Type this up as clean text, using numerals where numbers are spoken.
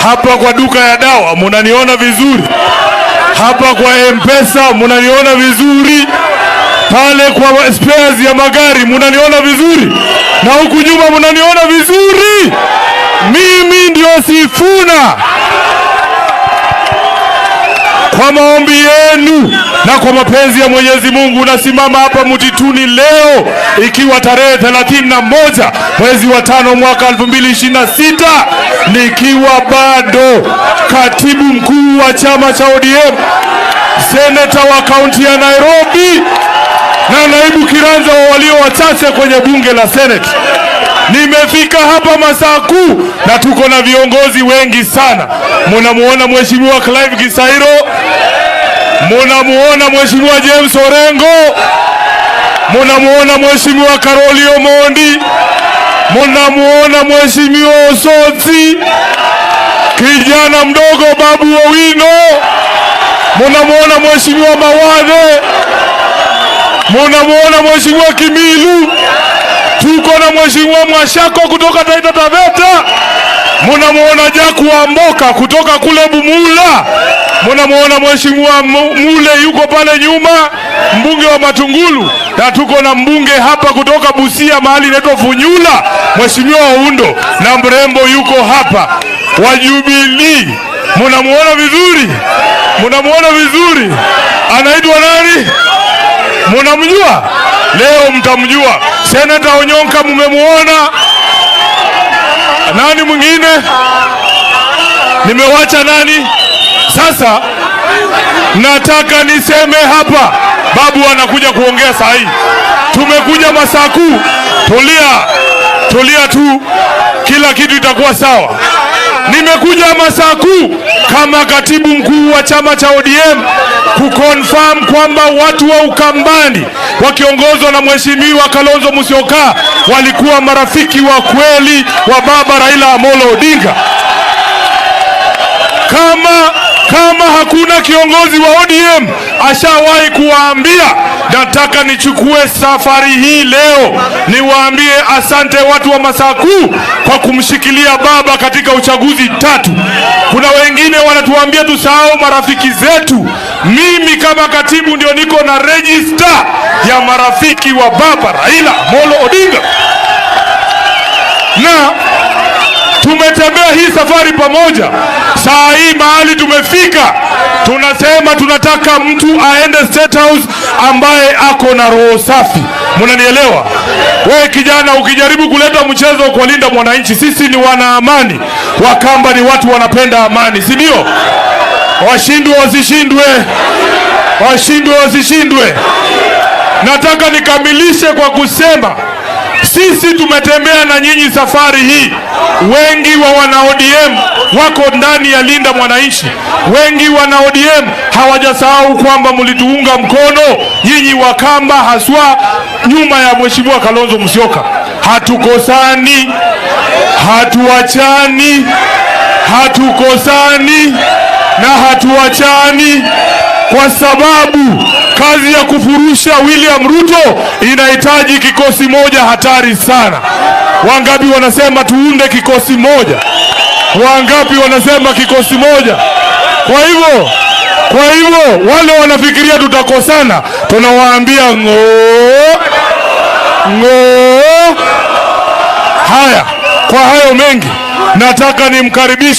Hapa kwa duka ya dawa munaniona vizuri. Hapa kwa M-Pesa munaniona vizuri. Pale kwa spares ya magari munaniona vizuri. Na huku nyuma munaniona vizuri. Mimi ndio Sifuna. Kwa maombi yenu na kwa mapenzi ya Mwenyezi Mungu nasimama hapa Mtituni leo ikiwa tarehe 31 mwezi wa 5 mwaka 2026 nikiwa bado katibu mkuu wa chama cha ODM, seneta wa kaunti ya Nairobi na naibu kiranza wa walio wachache kwenye bunge la Senate. Nimefika hapa masaa kuu na tuko na viongozi wengi sana. Munamuona Mheshimiwa Clive Gisairo, munamuona Mheshimiwa James Orengo, munamuona Mheshimiwa Karoli Omondi, munamuona Mheshimiwa Osotsi, kijana mdogo Babu Owino, munamuona Mheshimiwa Mawadhe, munamuona Mheshimiwa Kimilu, tuko na Mheshimiwa Mwashako kutoka Taita Taveta, munamuona Jaku Amboka kutoka kule Bumula, munamuona Mheshimiwa Mule yuko pale nyuma, mbunge wa Matungulu, na tuko na mbunge hapa kutoka Busia mahali inaitwa Funyula, Mheshimiwa Oundo, na mrembo yuko hapa wa Jubilee. Munamuona vizuri? Munamuona vizuri? Anaitwa nani? Munamjua? Leo mtamjua. Seneta Onyonka mumemuona? Nani mwingine? Nimewacha nani? Sasa nataka niseme hapa, Babu anakuja kuongea saa hii. Tumekuja masaa kuu. Tulia tu, kila kitu itakuwa sawa. Nimekuja masaa kuu kama katibu mkuu wa chama cha ODM kuconfirm kwamba watu wa Ukambani wakiongozwa na Mheshimiwa Kalonzo Musyoka walikuwa marafiki wa kweli wa baba Raila Amolo Odinga. Kama hakuna kiongozi wa ODM ashawahi kuwaambia, nataka nichukue safari hii leo niwaambie asante watu wa masaa kuu kwa kumshikilia baba katika uchaguzi 3. Kuna wengine wanatuambia tusahau marafiki zetu. Mimi kama katibu ndio niko na register ya marafiki wa baba Raila Amolo Odinga, na tumetembea hii safari pamoja. Saa hii mahali tumefika, tunasema tunataka mtu aende State House ambaye ako na roho safi. Mnanielewa? Wewe kijana ukijaribu kuleta mchezo kwa linda mwananchi, sisi ni wana amani. Wakamba ni watu wanapenda amani, si ndio? Washindwe wasishindwe, washindwe wasishindwe. Nataka nikamilishe kwa kusema sisi tumetembea na nyinyi safari hii. Wengi wa wana ODM wako ndani ya linda mwananchi. Wengi wana ODM hawajasahau kwamba mlituunga mkono nyinyi Wakamba, haswa nyuma ya Mheshimiwa Kalonzo Musyoka. Hatukosani, hatuachani, hatukosani na hatuachani, kwa sababu kazi ya kufurusha William Ruto inahitaji kikosi moja hatari sana. Wangapi wanasema tuunde kikosi moja? Wangapi wanasema kikosi moja? Kwa hivyo wale wanafikiria tutakosana, tunawaambia haya. Kwa hayo mengi nataka nimkaribishe